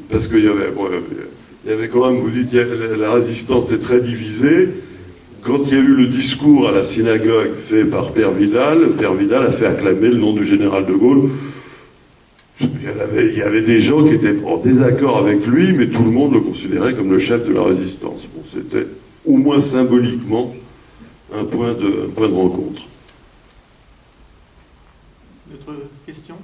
parce qu'il y avait, bon, il y avait quand même, vous dites, la résistance était très divisée. Quand il y a eu le discours à la synagogue fait par Père Vidal a fait acclamer le nom du général de Gaulle. Il y avait des gens qui étaient en désaccord avec lui, mais tout le monde le considérait comme le chef de la résistance. Bon, c'était au moins symboliquement un point de rencontre. D'autres questions ?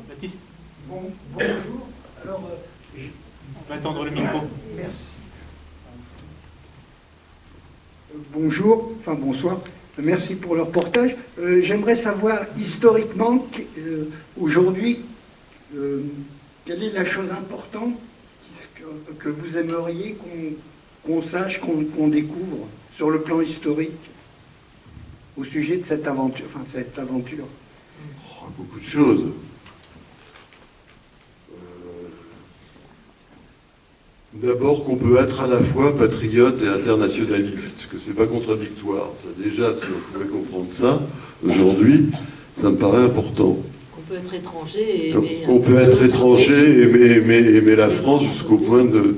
Baptiste ? Bonjour. Alors, on va attendre le micro. Merci. Bonjour, enfin bonsoir. Merci pour le reportage. J'aimerais savoir historiquement, aujourd'hui, quelle est la chose importante que vous aimeriez qu'on sache, qu'on découvre sur le plan historique au sujet de cette aventure, Oh, beaucoup de choses. D'abord qu'on peut être à la fois patriote et internationaliste, que c'est pas contradictoire. Ça déjà, si on pouvait comprendre ça, aujourd'hui, ça me paraît important. Qu'on peut être étranger et aimer... On peut être étranger et aimer la France jusqu'au point de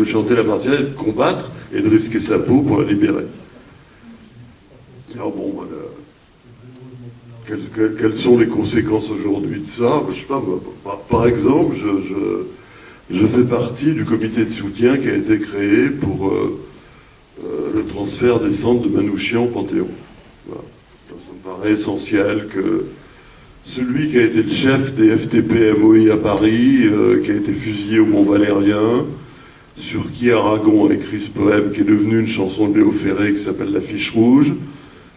chanter la Marseillaise, de combattre et de risquer sa peau pour la libérer. Alors bon, voilà. Quelles sont les conséquences aujourd'hui de ça? Je sais pas, par exemple, je fais partie du comité de soutien qui a été créé pour le transfert des cendres de Manouchian au Panthéon. Voilà. Ça me paraît essentiel que celui qui a été le chef des FTP-MOI à Paris, qui a été fusillé au Mont-Valérien, sur qui Aragon a écrit ce poème qui est devenu une chanson de Léo Ferré qui s'appelle La Fiche Rouge,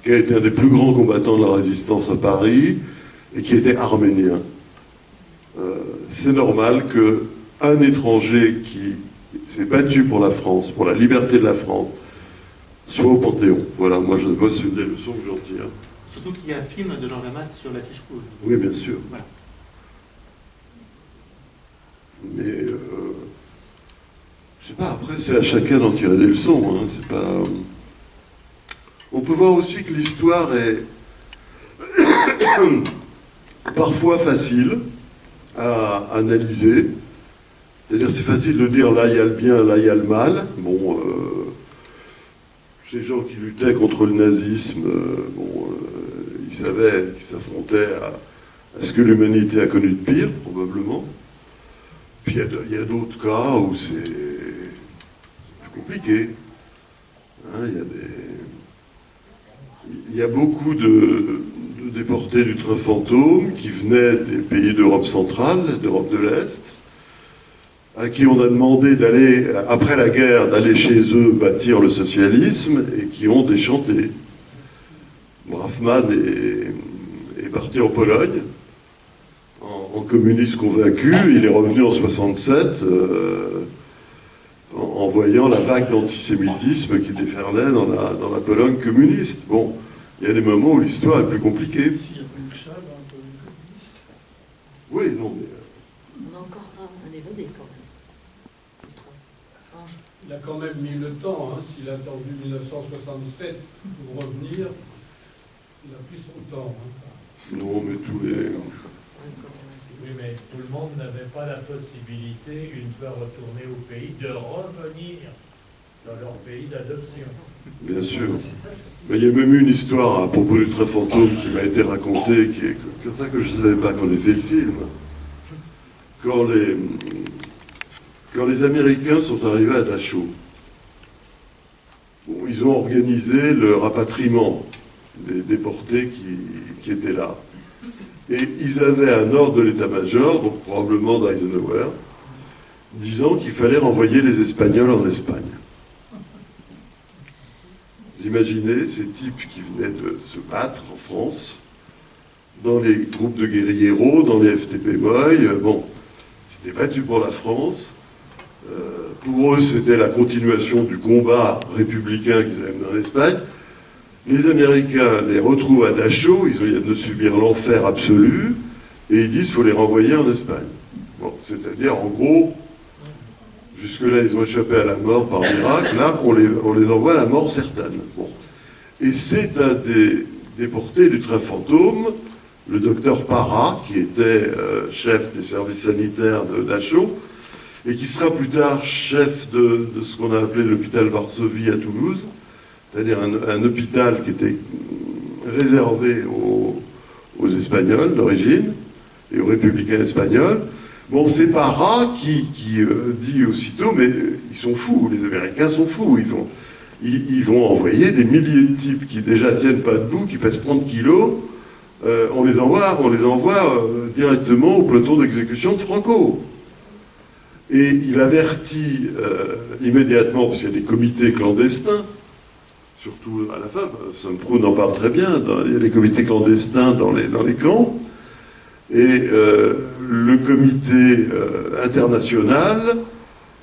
qui a été un des plus grands combattants de la résistance à Paris et qui était arménien. C'est normal que un étranger qui s'est battu pour la France, pour la liberté de la France, soit au Panthéon. Voilà, moi je vois, c'est une des leçons que j'en tire. Surtout qu'il y a un film de Georges Amat sur La Fiche Rouge. Oui, bien sûr. Voilà. Mais, je sais pas, après c'est à chacun d'en tirer des leçons. Hein, c'est pas... On peut voir aussi que l'histoire est parfois facile à analyser. C'est-à-dire c'est facile de dire là il y a le bien, là il y a le mal. Bon, ces gens qui luttaient contre le nazisme, ils savaient qu'ils s'affrontaient à ce que l'humanité a connu de pire, probablement. Puis il y a d'autres cas où c'est plus compliqué. Hein, il y a beaucoup de déportés du train fantôme qui venaient des pays d'Europe centrale, d'Europe de l'Est, à qui on a demandé d'aller, après la guerre, d'aller chez eux bâtir le socialisme, et qui ont déchanté. Braffman est parti en Pologne, en communiste convaincu, il est revenu en 67, en voyant la vague d'antisémitisme qui déferlait dans la Pologne communiste. Bon, il y a des moments où l'histoire est plus compliquée. Oui, non, mais... On a encore un évadé quand même. Il a quand même mis le temps, hein. S'il a attendu 1967 pour revenir, il a pris son temps. Hein. Non, mais tous les... Oui, mais tout le monde n'avait pas la possibilité, une fois retourné au pays, de revenir dans leur pays d'adoption. Bien sûr. Mais il y a même eu une histoire à propos du train fantôme qui m'a été racontée, qui est comme ça que je ne savais pas quand j'ai fait le film. Quand les Américains sont arrivés à Dachau, bon, ils ont organisé le rapatriement des déportés qui étaient là. Et ils avaient un ordre de l'état-major, donc probablement d'Eisenhower, disant qu'il fallait renvoyer les Espagnols en Espagne. Vous imaginez ces types qui venaient de se battre en France, dans les groupes de guérilleros, dans les FTP-MOI, bon, ils s'étaient battus pour la France. Pour eux, c'était la continuation du combat républicain qu'ils avaient mené en Espagne. Les Américains les retrouvent à Dachau, ils viennent de subir l'enfer absolu, et ils disent qu'il faut les renvoyer en Espagne. Bon, c'est-à-dire, en gros, Jusque-là, ils ont échappé à la mort par miracle. Là, on les envoie à la mort certaine. Bon. Et c'est un des déportés du train fantôme, le docteur Parra, qui était chef des services sanitaires de Dachau, et qui sera plus tard chef de ce qu'on a appelé l'hôpital Varsovie à Toulouse, c'est-à-dire un hôpital qui était réservé aux Espagnols d'origine et aux républicains espagnols. Bon, c'est Parra qui dit aussitôt, mais ils sont fous, les Américains sont fous, ils vont envoyer des milliers de types qui déjà tiennent pas debout, qui pèsent 30 kilos, on les envoie directement au peloton d'exécution de Franco. Et il avertit immédiatement, parce qu'il y a des comités clandestins, surtout à la fin, Sempron en parle très bien, il y a des comités clandestins dans les camps, et le comité international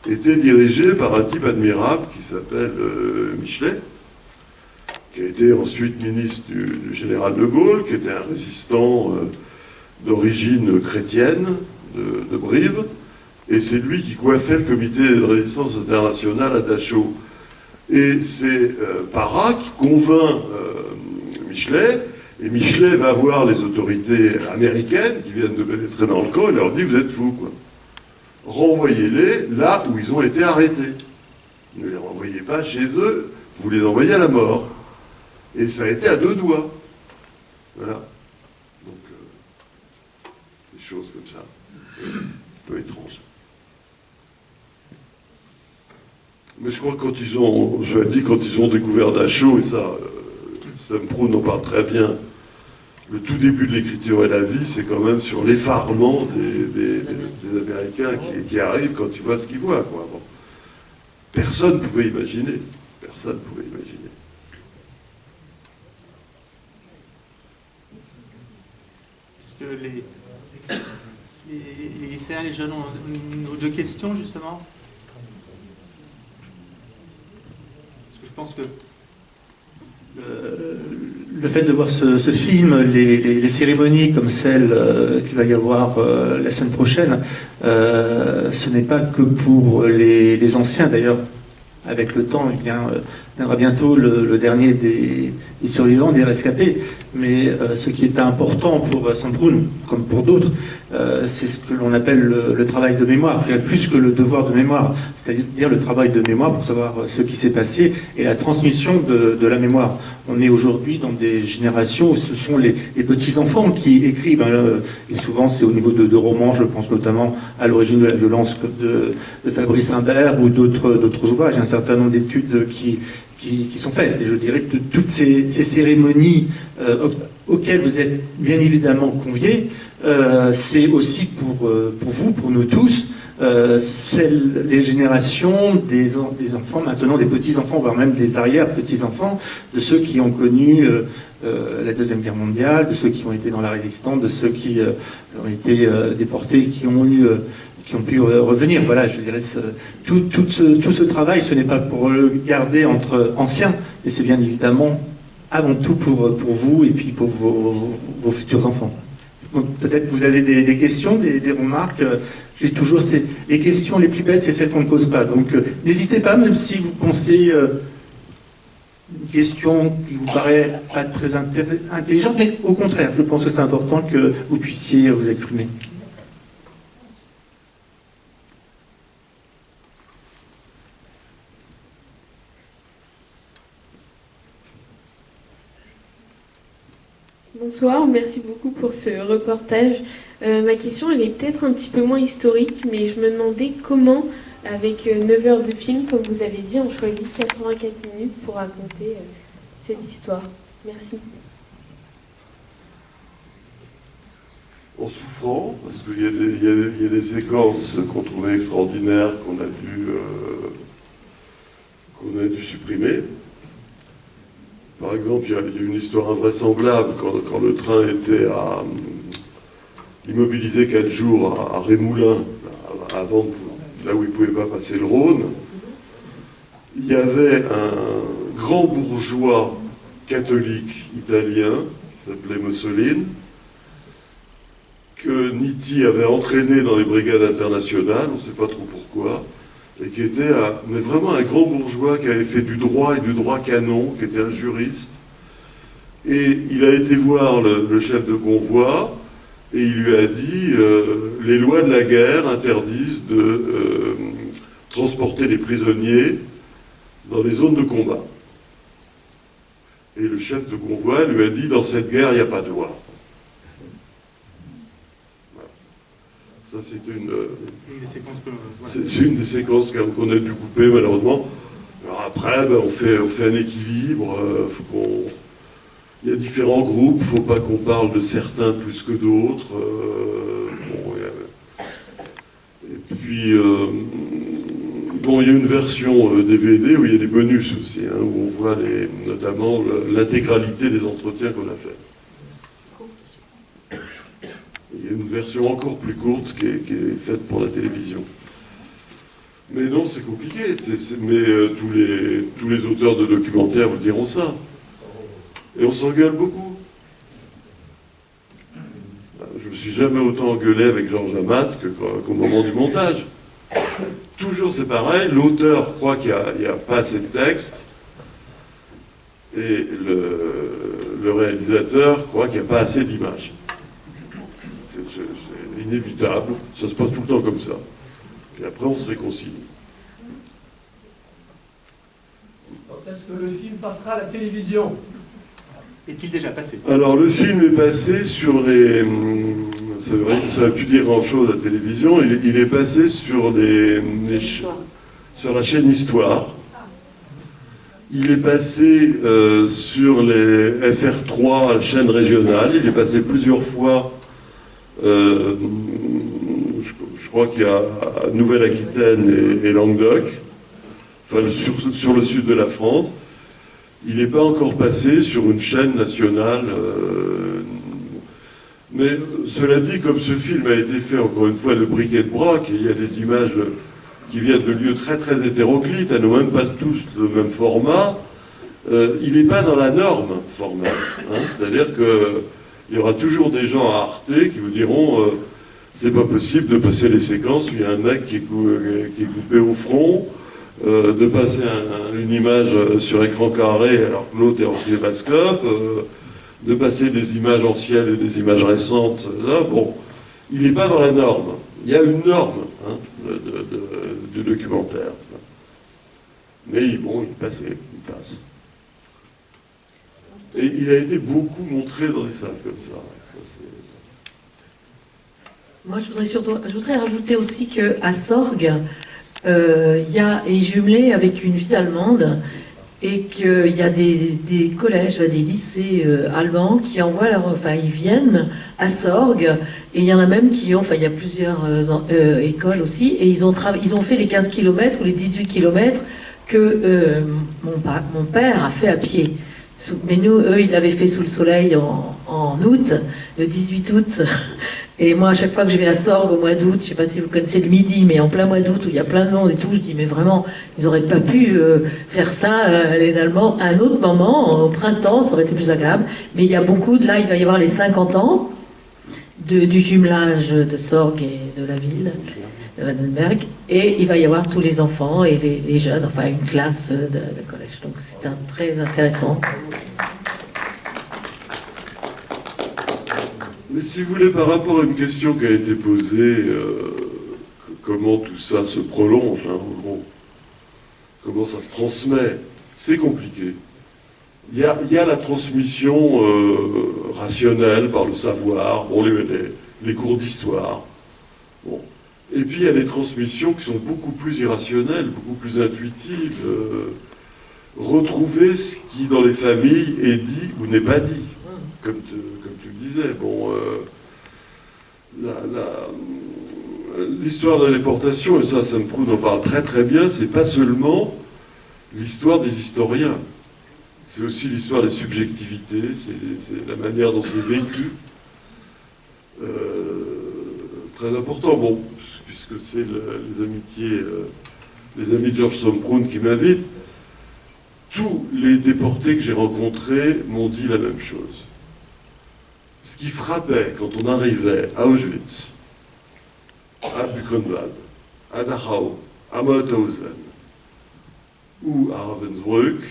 était dirigé par un type admirable qui s'appelle Michelet, qui a été ensuite ministre du général de Gaulle, qui était un résistant d'origine chrétienne de Brive, et c'est lui qui coiffait le comité de résistance internationale à Dachau. Et c'est Parra qui convainc Michelet, et Michelet va voir les autorités américaines qui viennent de pénétrer dans le camp et leur dit « Vous êtes fous, quoi. Renvoyez-les là où ils ont été arrêtés. Ne les renvoyez pas chez eux, vous les envoyez à la mort. » Et ça a été à 2 doigts. Voilà. Donc, des choses comme ça, un peu étranges. Mais je crois que quand ils ont découvert Dachau, et ça, Sempron en parle très bien, le tout début de l'écriture et la vie, c'est quand même sur l'effarement des Américains qui arrivent quand tu vois ce qu'ils voient, quoi. Bon. Personne ne pouvait imaginer. Personne ne pouvait imaginer. Est-ce que les lycéens, les jeunes ont une ou deux questions, justement? Parce que je pense que le fait de voir ce film, les cérémonies comme celle qu'il va y avoir la semaine prochaine, ce n'est pas que pour les anciens. D'ailleurs, avec le temps, il viendra bientôt le dernier des survivants, des rescapés. Mais ce qui est important pour Sempron, comme pour d'autres, c'est ce que l'on appelle le travail de mémoire, plus que le devoir de mémoire, c'est-à-dire le travail de mémoire pour savoir ce qui s'est passé et la transmission de la mémoire. On est aujourd'hui dans des générations où ce sont les petits-enfants qui écrivent, et souvent c'est au niveau de romans, je pense notamment à l'origine de la violence de Fabrice Imbert ou d'autres ouvrages. Il y a un certain nombre d'études qui sont faites. Et je dirais que toutes ces cérémonies auxquelles vous êtes bien évidemment conviés, c'est aussi pour vous, pour nous tous, les générations des enfants, maintenant des petits-enfants, voire même des arrière-petits-enfants, de ceux qui ont connu la Deuxième Guerre mondiale, de ceux qui ont été dans la résistance, de ceux qui ont été déportés, qui ont pu revenir. Voilà, je dirais, tout ce travail, ce n'est pas pour le garder entre anciens, mais c'est bien évidemment avant tout pour vous et puis pour vos futurs enfants. Donc peut-être vous avez des questions, des remarques. J'ai toujours les questions les plus bêtes, c'est celles qu'on ne pose pas. Donc n'hésitez pas, même si vous pensez une question qui vous paraît pas très intelligente, mais au contraire, je pense que c'est important que vous puissiez vous exprimer. Bonsoir, merci beaucoup pour ce reportage. Ma question, elle est peut-être un petit peu moins historique, mais je me demandais comment, avec 9 heures de film, comme vous avez dit, on choisit 84 minutes pour raconter cette histoire. Merci. En souffrant, parce qu'il y a des séquences qu'on trouvait extraordinaires, qu'on a dû supprimer. Par exemple, il y a une histoire invraisemblable quand le train était immobilisé 4 jours à Rémoulins, avant là où il ne pouvait pas passer le Rhône. Il y avait un grand bourgeois catholique italien qui s'appelait Mussolini, que Nitti avait entraîné dans les brigades internationales, on ne sait pas trop pourquoi, et qui était mais vraiment un grand bourgeois qui avait fait du droit et du droit canon, qui était un juriste. Et il a été voir le chef de convoi, et il lui a dit les lois de la guerre interdisent de transporter les prisonniers dans les zones de combat. Et le chef de convoi lui a dit dans cette guerre, il n'y a pas de loi. Voilà. Ça, c'est Une des séquences que... voilà. c'est une des séquences qu'on a dû couper, malheureusement. Alors après, ben, on fait un équilibre. Il y a différents groupes, il ne faut pas qu'on parle de certains plus que d'autres. Et puis, bon, il y a une version DVD où il y a des bonus aussi, hein, où on voit notamment l'intégralité des entretiens qu'on a fait. Il y a une version encore plus courte qui est faite pour la télévision. Mais non, c'est compliqué. Mais tous les auteurs de documentaires vous diront ça. Et on s'engueule beaucoup. Je me suis jamais autant engueulé avec Georges Amat qu'au moment du montage. Toujours c'est pareil, l'auteur croit qu'il n'y a pas assez de texte, et le réalisateur croit qu'il n'y a pas assez d'images. C'est inévitable, ça se passe tout le temps comme ça. Et après on se réconcilie. Est-ce que le film passera à la télévision? Est-il déjà passé? Alors le film est passé sur les... C'est vrai que ça n'a pu dire grand-chose à la télévision. Il est passé sur sur la chaîne Histoire. Il est passé sur les FR3, la chaîne régionale. Il est passé plusieurs fois. Je crois qu'il y a Nouvelle-Aquitaine et Languedoc, enfin sur le sud de la France. Il n'est pas encore passé sur une chaîne nationale. Mais cela dit, comme ce film a été fait encore une fois de bric et de broc, et il y a des images qui viennent de lieux très très hétéroclites, elles n'ont même pas tous le même format, il n'est pas dans la norme formelle. Hein, c'est-à-dire qu'il y aura toujours des gens à Arte qui vous diront c'est pas possible de passer les séquences où il y a un mec qui est coupé au front, de passer une image sur écran carré alors que l'autre est en cinémascope, de passer des images anciennes et des images récentes. Là, bon, il n'est pas dans la norme. Il y a une norme du documentaire. Mais bon, il est passé, il passe. Et il a été beaucoup montré dans les salles comme ça. Moi, je voudrais rajouter aussi qu'à Sorgues, est jumelé avec une ville allemande et qu'il y a des collèges, des lycées allemands qui envoient ils viennent à Sorgues et il y en a même qui ont, il y a plusieurs écoles aussi et ils ont fait les 15 km ou les 18 km que mon père a fait à pied. Mais eux, ils l'avaient fait sous le soleil en août, le 18 août. Et moi, à chaque fois que je vais à Sorgues au mois d'août, je ne sais pas si vous connaissez le Midi, mais en plein mois d'août où il y a plein de monde et tout, je dis mais vraiment, ils n'auraient pas pu faire ça, les Allemands, à un autre moment, au printemps, ça aurait été plus agréable. Mais il y a beaucoup, là, il va y avoir les 50 ans du jumelage de Sorgues et de la ville, de Wadenberg, et il va y avoir tous les enfants et les jeunes, enfin une classe de collège. Donc c'est très intéressant. Mais si vous voulez, par rapport à une question qui a été posée, comment tout ça se prolonge, hein, en gros, comment ça se transmet, c'est compliqué. Il y a la transmission rationnelle par le savoir, bon, les cours d'histoire. Bon. Et puis il y a des transmissions qui sont beaucoup plus irrationnelles, beaucoup plus intuitives. Retrouver ce qui dans les familles est dit ou n'est pas dit, comme tu le disais. Bon, l'histoire de la déportation, et ça Semprún en parle très très bien, c'est pas seulement l'histoire des historiens. C'est aussi l'histoire des subjectivités, c'est la manière dont c'est vécu. Très important, bon, puisque c'est les amis de Georges Semprún qui m'invitent, tous les déportés que j'ai rencontrés m'ont dit la même chose. Ce qui frappait quand on arrivait à Auschwitz, à Buchenwald, à Dachau, à Mauthausen ou à Ravensbrück,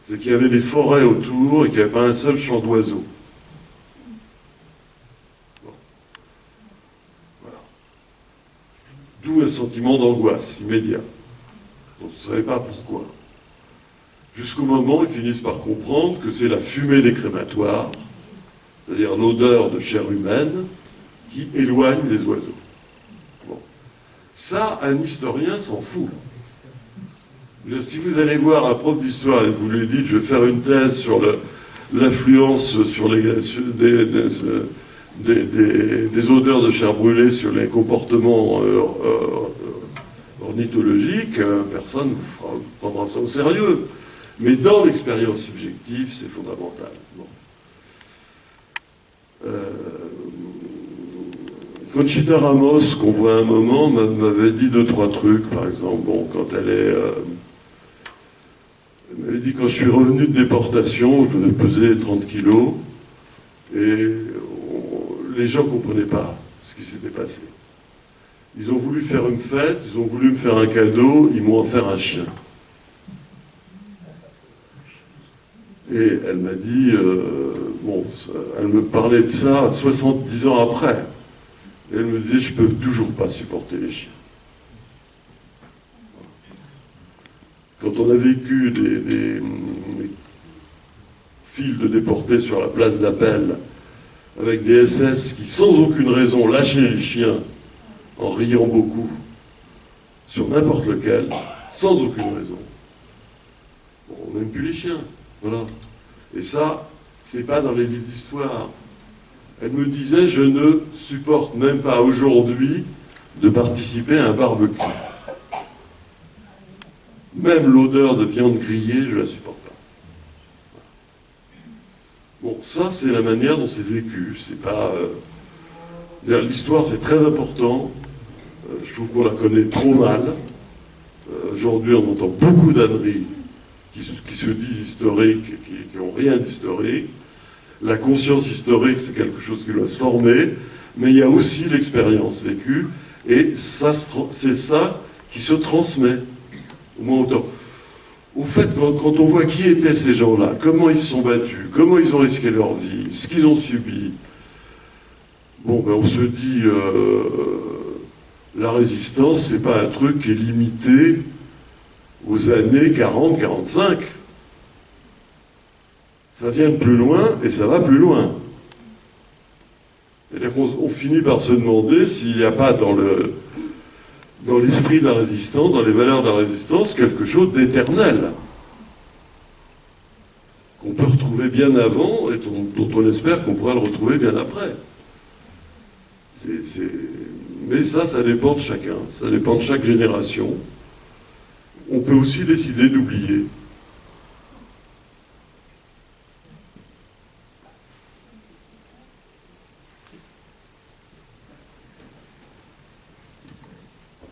c'est qu'il y avait des forêts autour et qu'il n'y avait pas un seul chant d'oiseaux. Bon. Voilà. D'où un sentiment d'angoisse immédiat. On ne savait pas pourquoi. Jusqu'au moment où ils finissent par comprendre que c'est la fumée des crématoires, c'est-à-dire l'odeur de chair humaine, qui éloigne les oiseaux. Bon. Ça, un historien s'en fout. Si vous allez voir un prof d'histoire et vous lui dites je vais faire une thèse sur l'influence sur des odeurs de chair brûlée sur les comportements ornithologiques, personne ne prendra ça au sérieux. Mais dans l'expérience subjective, c'est fondamental. Bon. Conchita Ramos, qu'on voit un moment, m'avait dit 2-3 trucs, par exemple. Bon, quand elle m'avait dit quand je suis revenu de déportation, je devais peser 30 kilos, et les gens ne comprenaient pas ce qui s'était passé. Ils ont voulu faire une fête, ils ont voulu me faire un cadeau, ils m'ont offert un chien. Et elle m'a dit, elle me parlait de ça 70 ans après. Et elle me disait, je peux toujours pas supporter les chiens. Quand on a vécu des files de déportés sur la place d'Appel, avec des SS qui, sans aucune raison, lâchaient les chiens en riant beaucoup, sur n'importe lequel, sans aucune raison. Bon, on n'aime plus les chiens. Voilà. Et ça, c'est pas dans les livres d'histoire. Elle me disait, je ne supporte même pas aujourd'hui de participer à un barbecue. Même l'odeur de viande grillée, je la supporte pas. Bon, ça, c'est la manière dont c'est vécu. C'est pas. L'histoire, c'est très important. Je trouve qu'on la connaît trop mal. Aujourd'hui, on entend beaucoup d'âneries qui se disent historiques, qui n'ont rien d'historique. La conscience historique, c'est quelque chose qui doit se former, mais il y a aussi l'expérience vécue, et ça, c'est ça qui se transmet, au moins autant. Au fait, quand on voit qui étaient ces gens-là, comment ils se sont battus, comment ils ont risqué leur vie, ce qu'ils ont subi, bon, ben on se dit, la résistance, c'est pas un truc qui est limité aux années 40-45. Ça vient de plus loin et ça va plus loin. C'est-à-dire qu'on finit par se demander s'il n'y a pas dans l'esprit de la résistance, dans les valeurs de la résistance, quelque chose d'éternel qu'on peut retrouver bien avant et dont on espère qu'on pourra le retrouver bien après. Mais ça dépend de chacun, ça dépend de chaque génération. On peut aussi décider d'oublier.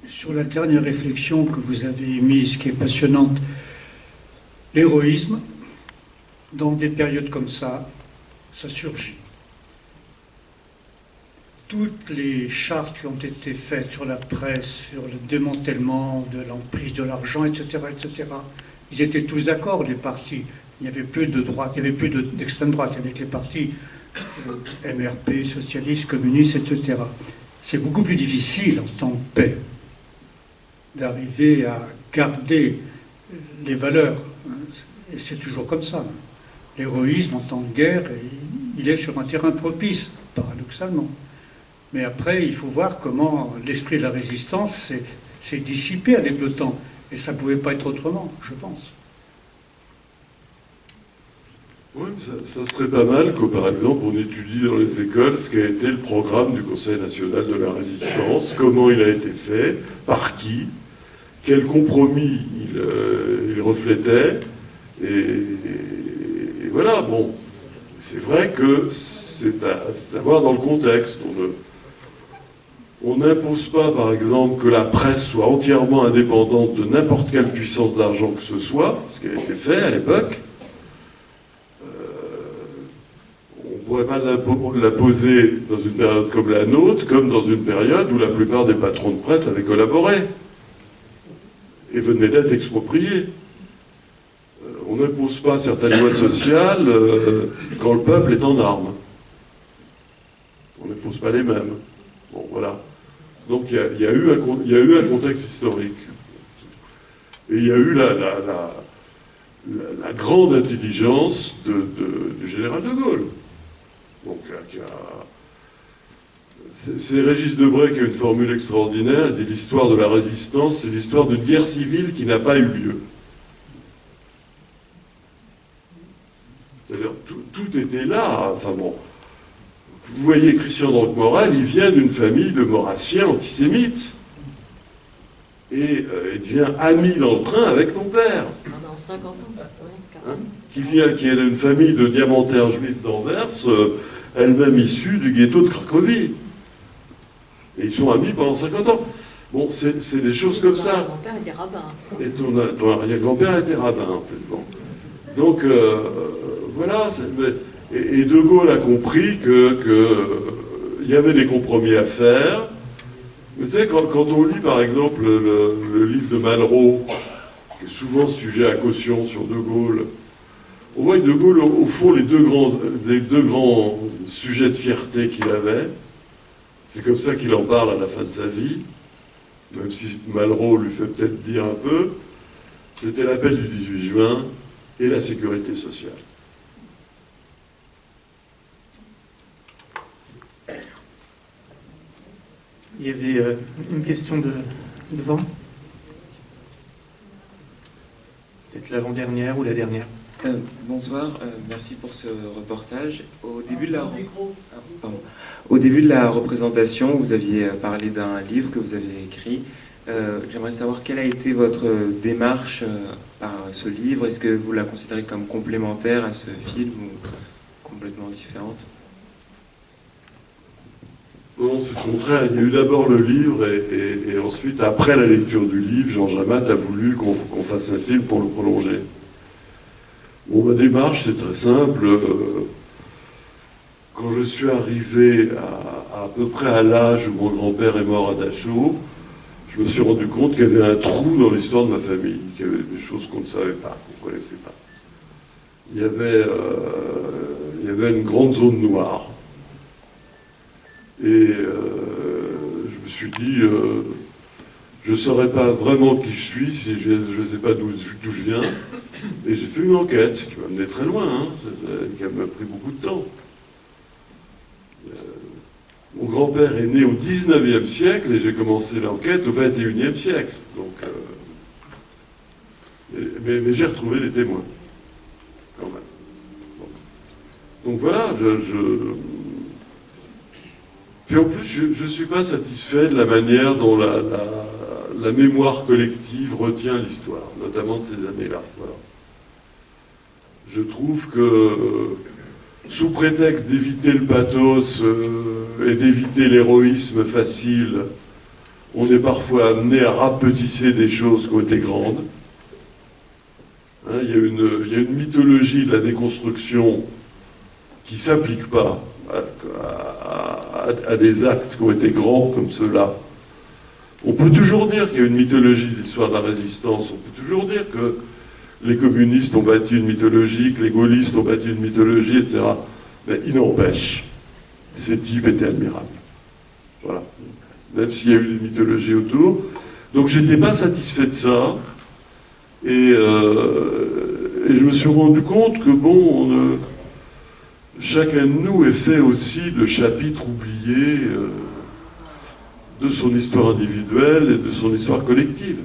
Sur la dernière réflexion que vous avez émise, qui est passionnante, l'héroïsme, dans des périodes comme ça surgit. Toutes les chartes qui ont été faites sur la presse, sur le démantèlement de l'emprise de l'argent, etc., ils étaient tous d'accord, les partis. Il n'y avait plus de droite, il n'y avait plus d'extrême droite, avec les partis MRP, socialistes, communistes, etc. C'est beaucoup plus difficile en temps de paix d'arriver à garder les valeurs. Et c'est toujours comme ça. L'héroïsme en temps de guerre, il est sur un terrain propice, paradoxalement. Mais après, il faut voir comment l'esprit de la résistance s'est dissipé avec le temps. Et ça ne pouvait pas être autrement, je pense. Oui, ça serait pas mal que, par exemple, on étudie dans les écoles ce qu'a été le programme du Conseil national de la résistance, comment il a été fait, par qui, quel compromis il reflétait, et voilà, bon. C'est vrai que c'est à voir dans le contexte. On n'impose pas, par exemple, que la presse soit entièrement indépendante de n'importe quelle puissance d'argent que ce soit, ce qui a été fait à l'époque. On ne pourrait pas la poser dans une période comme la nôtre, comme dans une période où la plupart des patrons de presse avaient collaboré. et venait d'être exproprié. On n'impose pas certaines lois sociales quand le peuple est en armes. On n'impose pas les mêmes. Bon, voilà. Donc il y a eu un contexte historique. Et il y a eu la grande intelligence du général de Gaulle. Donc, c'est Régis Debray qui a une formule extraordinaire. Il dit l'histoire de la résistance, c'est l'histoire d'une guerre civile qui n'a pas eu lieu. C'est-à-dire, tout était là. Enfin bon. Vous voyez, Christian Morel, il vient d'une famille de maurassiens antisémites. Et il devient ami dans le train avec ton père. Pendant 50 ans, oui, Hein, qui est d'une famille de diamantaires juifs d'Anvers, elle-même issue du ghetto de Cracovie. Et ils sont amis pendant 50 ans. Bon, c'est des choses comme ça. Mon père était rabbin. Et ton arrière-grand-père était rabbin, en plus. Bon. Donc, voilà. Et De Gaulle a compris qu'il y avait des compromis à faire. Vous savez, quand on lit, par exemple, le livre de Malraux, qui est souvent sujet à caution sur De Gaulle, on voit que De Gaulle, au fond, les deux grands sujets de fierté qu'il avait, c'est comme ça qu'il en parle à la fin de sa vie, même si Malraux lui fait peut-être dire un peu, c'était l'appel du 18 juin et la sécurité sociale. Il y avait une question devant. Peut-être l'avant-dernière ou la dernière. Bonsoir, merci pour ce reportage. Au début de la représentation, vous aviez parlé d'un livre que vous avez écrit. J'aimerais savoir quelle a été votre démarche par ce livre. Est-ce que vous la considérez comme complémentaire à ce film ou complètement différente? Non, c'est le contraire. Il y a eu d'abord le livre et ensuite, après la lecture du livre, Georges Amat a voulu qu'on fasse un film pour le prolonger. Bon, ma démarche, c'est très simple. Quand je suis arrivé à peu près à l'âge où mon grand-père est mort à Dachau, je me suis rendu compte qu'il y avait un trou dans l'histoire de ma famille, qu'il y avait des choses qu'on ne savait pas, qu'on ne connaissait pas. Il y avait une grande zone noire. Et je me suis dit, je ne saurais pas vraiment qui je suis si je ne sais pas d'où je viens. Et j'ai fait une enquête qui m'a mené très loin, qui m'a pris beaucoup de temps. Mon grand-père est né au 19e siècle et j'ai commencé l'enquête au 21e siècle. Donc, mais j'ai retrouvé des témoins, quand même. Bon. Donc voilà, Puis en plus, je ne suis pas satisfait de la manière dont la mémoire collective retient l'histoire, notamment de ces années-là. Voilà. Je trouve que, sous prétexte d'éviter le pathos et d'éviter l'héroïsme facile, on est parfois amené à rapetisser des choses qui ont été grandes. Hein, il y a une mythologie de la déconstruction qui ne s'applique pas à des actes qui ont été grands comme ceux-là. On peut toujours dire qu'il y a une mythologie de l'histoire de la résistance, on peut toujours dire que les communistes ont bâti une mythologie, que les gaullistes ont bâti une mythologie, etc. Mais il n'empêche, ces types étaient admirables. Voilà. Même s'il y a eu des mythologies autour. Donc j'étais pas satisfait de ça. Et je me suis rendu compte que, bon, chacun de nous est fait aussi de chapitres oubliés de son histoire individuelle et de son histoire collective.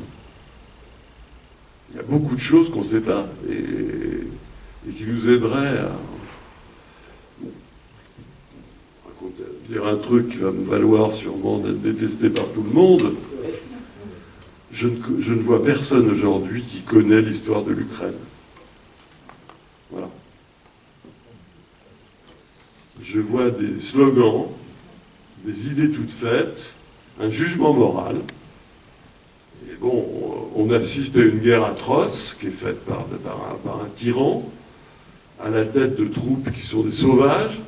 Il y a beaucoup de choses qu'on ne sait pas et qui nous aideraient à dire un truc qui va me valoir sûrement d'être détesté par tout le monde. Je ne vois personne aujourd'hui qui connaît l'histoire de l'Ukraine. Voilà. Je vois des slogans, des idées toutes faites, un jugement moral. Et bon, on assiste à une guerre atroce qui est faite par un tyran, à la tête de troupes qui sont des sauvages,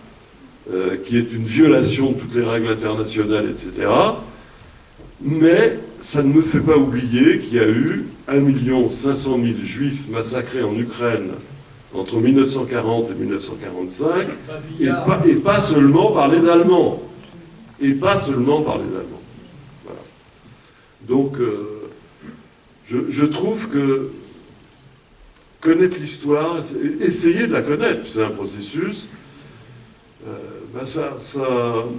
qui est une violation de toutes les règles internationales, etc. Mais ça ne me fait pas oublier qu'il y a eu 1 500 000 juifs massacrés en Ukraine entre 1940 et 1945, et pas seulement par les Allemands. Et pas seulement par les Allemands. Voilà. Donc, je trouve que connaître l'histoire, essayer de la connaître, c'est un processus.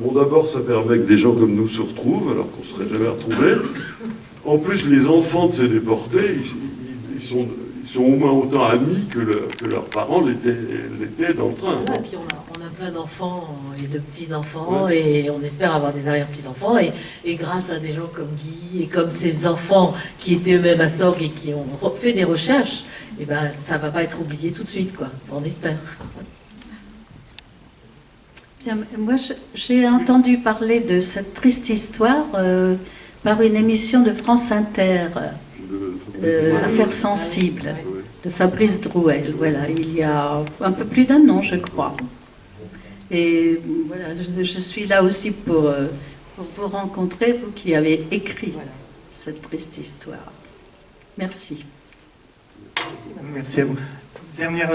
Bon, d'abord, ça permet que des gens comme nous se retrouvent, alors qu'on ne serait jamais retrouvés. En plus, les enfants de ces déportés, ils sont au moins autant amis que leurs parents l'étaient dans le train. Voilà, et puis on a plein d'enfants et de petits-enfants, et on espère avoir des arrière-petits-enfants, et grâce à des gens comme Guy, et comme ces enfants qui étaient eux-mêmes à Sorgues et qui ont fait des recherches, et ben, ça ne va pas être oublié tout de suite, quoi. On espère. Bien, moi, j'ai entendu parler de cette triste histoire par une émission de France Inter, Affaires sensibles, de Fabrice Drouel, voilà, il y a un peu plus d'1 an, je crois. Et voilà, je suis là aussi pour vous rencontrer, vous qui avez écrit cette triste histoire. Merci. Merci à vous. Dernière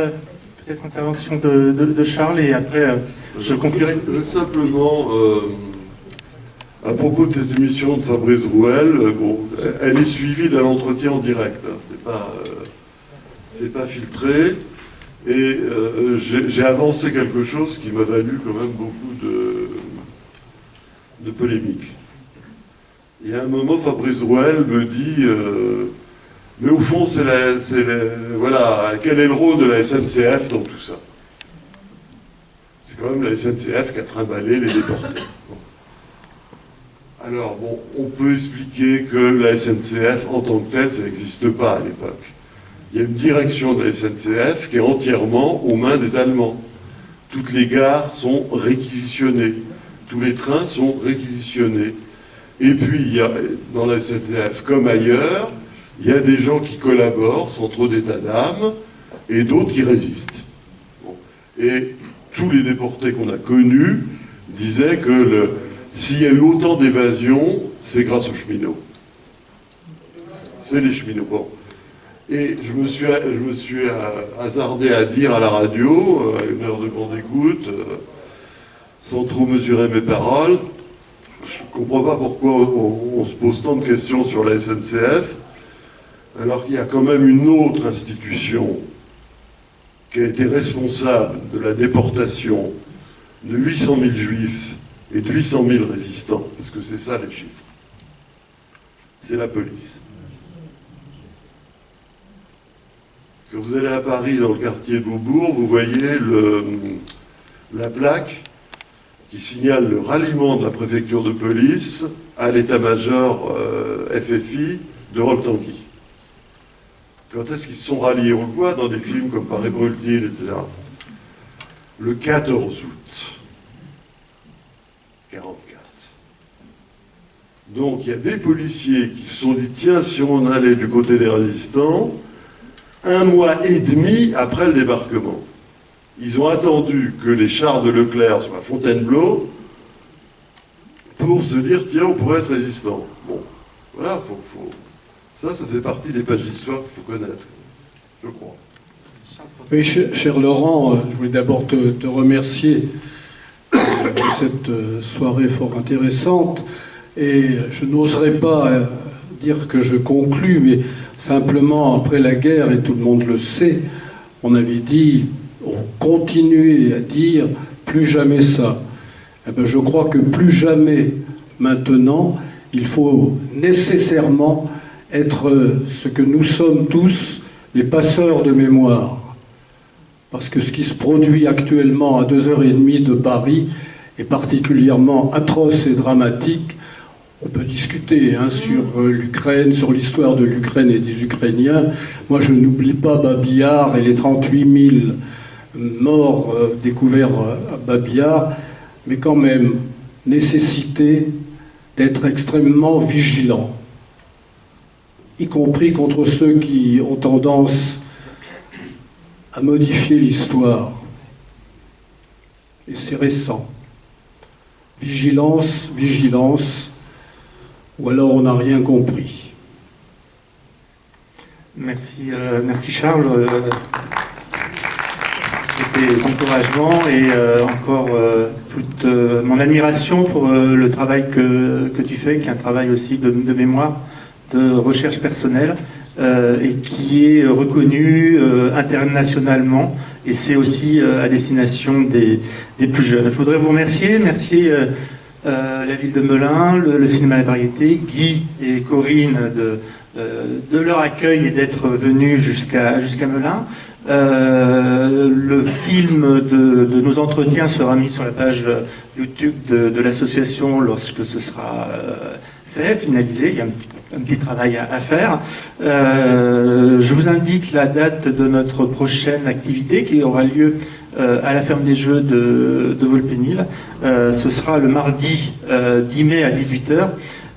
peut-être intervention de Charles, et après je conclurai. Simplement, à propos de cette émission de Fabrice Drouel, elle est suivie d'un entretien en direct, hein, c'est pas filtré, et j'ai avancé quelque chose qui m'a valu quand même beaucoup de polémiques. Et à un moment, Fabrice Drouel me dit mais au fond, voilà, quel est le rôle de la SNCF dans tout ça? C'est quand même la SNCF qui a trimballé les déportés. Bon. Alors, bon, on peut expliquer que la SNCF, en tant que telle, ça n'existe pas à l'époque. Il y a une direction de la SNCF qui est entièrement aux mains des Allemands. Toutes les gares sont réquisitionnées. Tous les trains sont réquisitionnés. Et puis, il y a, dans la SNCF, comme ailleurs, il y a des gens qui collaborent sans trop d'état d'âme et d'autres qui résistent. Bon. Et tous les déportés qu'on a connus disaient que s'il y a eu autant d'évasions, c'est grâce aux cheminots. C'est les cheminots. Bon. Et je me suis hasardé à dire à la radio, à une heure de grande écoute, sans trop mesurer mes paroles, je ne comprends pas pourquoi on se pose tant de questions sur la SNCF, alors qu'il y a quand même une autre institution qui a été responsable de la déportation de 800 000 juifs et de 800 000 résistants, parce que c'est ça les chiffres. C'est la police. Quand vous allez à Paris, dans le quartier Beaubourg, vous voyez la plaque qui signale le ralliement de la préfecture de police à l'état-major FFI de Roltanguy. Quand est-ce qu'ils se sont ralliés? On le voit dans des films comme Paris Brûle-t-il, etc. Le 14 août 1944. Donc il y a des policiers qui se sont dit, tiens, si on allait du côté des résistants, 1 mois et demi après le débarquement. Ils ont attendu que les chars de Leclerc soient à Fontainebleau pour se dire, tiens, on pourrait être résistant. Bon, voilà, ça fait partie des pages d'histoire qu'il faut connaître, je crois. Oui, cher Laurent, je voulais d'abord te remercier de cette soirée fort intéressante. Et je n'oserais pas dire que je conclus, mais simplement, après la guerre, et tout le monde le sait, on avait dit, on continuait à dire, plus jamais ça. Eh bien, je crois que plus jamais maintenant, il faut nécessairement être ce que nous sommes tous, les passeurs de mémoire. Parce que ce qui se produit actuellement à 2h30 de Paris est particulièrement atroce et dramatique. On peut discuter sur l'Ukraine, sur l'histoire de l'Ukraine et des Ukrainiens. Moi, je n'oublie pas Babi-Yar et les 38 000 morts découverts à Babi-Yar, mais quand même, nécessité d'être extrêmement vigilant, y compris contre ceux qui ont tendance à modifier l'histoire. Et c'est récent. Vigilance, vigilance. ou alors on n'a rien compris. Merci, merci Charles. Tes encouragements et encore toute mon admiration pour le travail que tu fais, qui est un travail aussi de mémoire, de recherche personnelle, et qui est reconnu internationalement, et c'est aussi à destination des plus jeunes. Je voudrais vous remercier la ville de Melun, le cinéma La Variété, Guy et Corinne de leur accueil et d'être venus jusqu'à Melun. Le film de nos entretiens sera mis sur la page YouTube de l'association lorsque ce sera fait, finalisé. Il y a un petit travail à faire. Je vous indique la date de notre prochaine activité qui aura lieu à la ferme des Jeux de Volpénil. Ce sera le mardi 10 mai à 18h.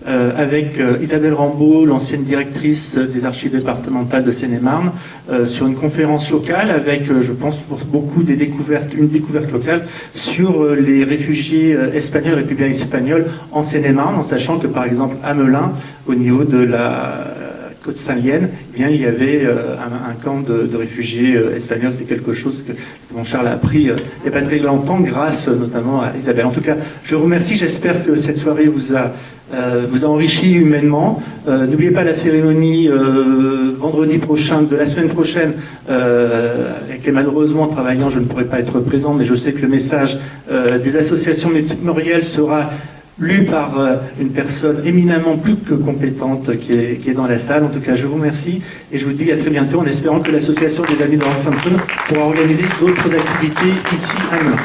Avec Isabelle Rambaud, l'ancienne directrice des archives départementales de Seine-et-Marne, sur une conférence locale avec, je pense, pour beaucoup une découverte locale sur les réfugiés espagnols, républicains espagnols en Seine-et-Marne, en sachant que, par exemple, à Melun, au niveau de la côte Saint-Lienne, eh bien, il y avait un camp de réfugiés espagnols. C'est quelque chose que mon Charles a appris il n'y a pas très longtemps, grâce notamment à Isabelle. En tout cas, je vous remercie. J'espère que cette soirée vous a enrichi humainement. N'oubliez pas la cérémonie vendredi prochain, de la semaine prochaine, avec laquelle malheureusement travaillant, je ne pourrai pas être présent, mais je sais que le message des associations mémorielles sera lu par une personne éminemment plus que compétente qui est dans la salle. En tout cas, je vous remercie et je vous dis à très bientôt en espérant que l'association des Amis de Rockhampton pourra organiser d'autres activités ici à Melun.